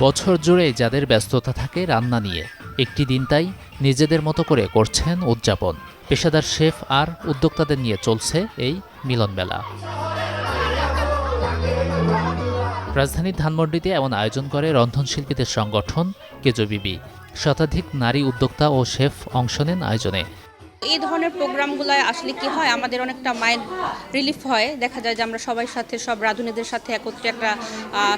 বছর জুড়ে যাদের ব্যস্ততা থাকে রান্না নিয়ে, একটি দিন তাই নিজেদের মতো করে করছেন উদযাপন। পেশাদার শেফ আর উদ্যোক্তাদের নিয়ে চলছে এই মিলনমেলা। রাজধানীর ধানমন্ডিতে এমন আয়োজন করে রন্ধনশিল্পীদের সংগঠন কেজবিবি। শতাধিক নারী উদ্যোক্তা ও শেফ অংশ নেন আয়োজনে। এই ধরনের প্রোগ্রামগুলোয় আসলে কি হয়, আমাদের অনেকটা মাইন্ড রিলিফ হয়। দেখা যায় যে আমরা সবার সাথে, সব রাঁধুনিদের সাথে একত্রে একটা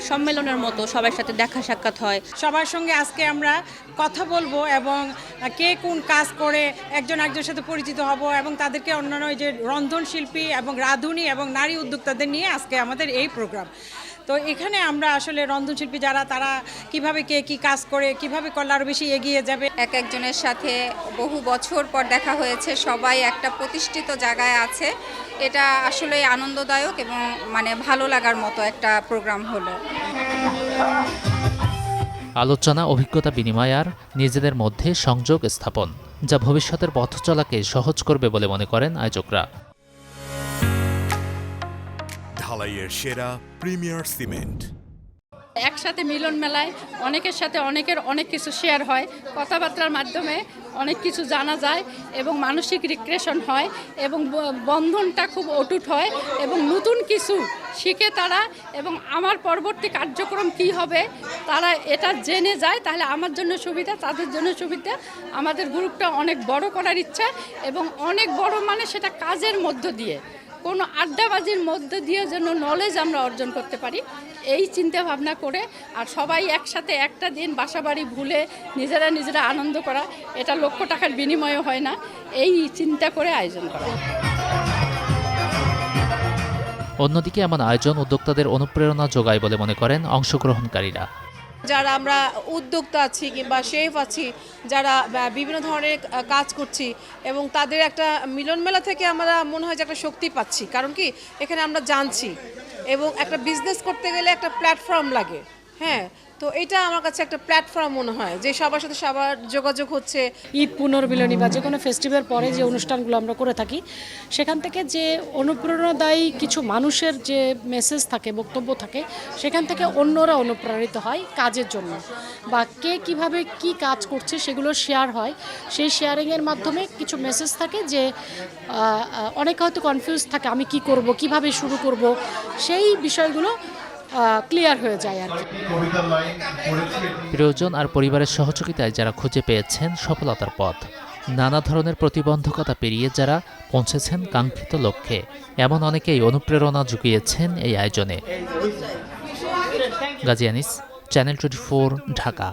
সম্মেলনের মতো সবার সাথে দেখা সাক্ষাৎ হয়। সবার সঙ্গে আজকে আমরা কথা বলবো এবং কে কোন কাজ করে একজন একজনের সাথে পরিচিত হব এবং তাদেরকে অন্যান্য যে রন্ধনশিল্পী এবং রাঁধুনি এবং নারী উদ্যোক্তাদের নিয়ে আজকে আমাদের এই প্রোগ্রাম। তো এখানে আমরা আসলে রন্ধনশিল্পী যারা, তারা কিভাবে কে কী কাজ করে, কিভাবে করলে আরও বেশি এগিয়ে যাবে। এক একজনের সাথে বহু বছর পর দেখা হয়েছে, সবাই একটা প্রতিষ্ঠিত জায়গায় আছে। এটা আসলে আনন্দদায়ক এবং ভালো লাগার মতো একটা প্রোগ্রাম হলো। আলোচনা, অভিজ্ঞতা বিনিময় আর নিজেদের মধ্যে সংযোগ স্থাপন, যা ভবিষ্যতের পথ চলাকে সহজ করবে বলে মনে করেন আয়োজকরা। ঢালাইয়ের সেরা প্রিমিয়ার সিমেন্ট। একসাথে মিলন মেলায় অনেকের সাথে অনেকের অনেক কিছু শেয়ার হয়, কথাবার্তার মাধ্যমে অনেক কিছু জানা যায় এবং মানসিক রিক্রিয়েশন হয় এবং বন্ধনটা খুব অটুট হয় এবং নতুন কিছু শিখে তারা, এবং আমার পরবর্তী কার্যক্রম কি হবে তারা এটা জেনে যায়। তাহলে আমার জন্য সুবিধা, তাদের জন্য সুবিধা। আমাদের গ্রুপটা অনেক বড় করার ইচ্ছা এবং অনেক বড় সেটা কাজের মধ্য দিয়ে, কোনো আড্ডাবাজির মধ্যে দিয়ে যেন নলেজ আমরা অর্জন করতে পারি, এই চিন্তা ভাবনা করে। আর সবাই একসাথে একটা দিন বাসাবাড়ি ভুলে নিজেরা আনন্দ করা, এটা লক্ষ টাকার বিনিময়ে হয় না, এই চিন্তা করে আয়োজন করা। অন্যদিকে এমন আয়োজন উদ্যোক্তাদের অনুপ্রেরণা যোগায় বলে মনে করেন অংশগ্রহণকারীরা। যারা আমরা উদ্যোক্তা আছি কিংবা শেফ আছি, যারা বিভিন্ন ধরনের কাজ করছি, এবং তাদের একটা মিলন মেলা থেকে আমরা মনে হয় যে একটা শক্তি পাচ্ছি। কারণ কি, এখানে আমরা জানছি এবং একটা বিজনেস করতে গেলে একটা প্ল্যাটফর্ম লাগে। হ্যাঁ, তো এটা আমার কাছে একটা প্ল্যাটফর্ম মনে হয় যে সবার সাথে সবার যোগাযোগ হচ্ছে। ঈদ পুনর্মিলনী বা যে কোনো ফেস্টিভ্যাল পরে যে অনুষ্ঠানগুলো আমরা করে থাকি, সেখান থেকে যে অনুপ্রেরণাদায়ী কিছু মানুষের যে মেসেজ থাকে, বক্তব্য থাকে, সেখান থেকে অন্যরা অনুপ্রাণিত হয় কাজের জন্য, বা কে কিভাবে কি কাজ করছে সেগুলো শেয়ার হয়। সেই শেয়ারিংয়ের মাধ্যমে কিছু মেসেজ থাকে যে অনেকে হয়তো কনফিউজ থাকে, আমি কি করব, কিভাবে শুরু করব, সেই বিষয়গুলো ক্লিয়ার হয়ে যায় আর কি। প্রিয়জন আর পরিবারের সহযোগিতায় যারা খুঁজে পেয়েছেন সফলতার পথ, নানা ধরনের প্রতিবন্ধকতা পেরিয়ে যারা পৌঁছেছেন কাঙ্ক্ষিত লক্ষ্যে, এমন অনেকেই অনুপ্রেরণা জুগিয়েছেন এই আয়োজনে। গাজী আনিস, চ্যানেল 24, ঢাকা।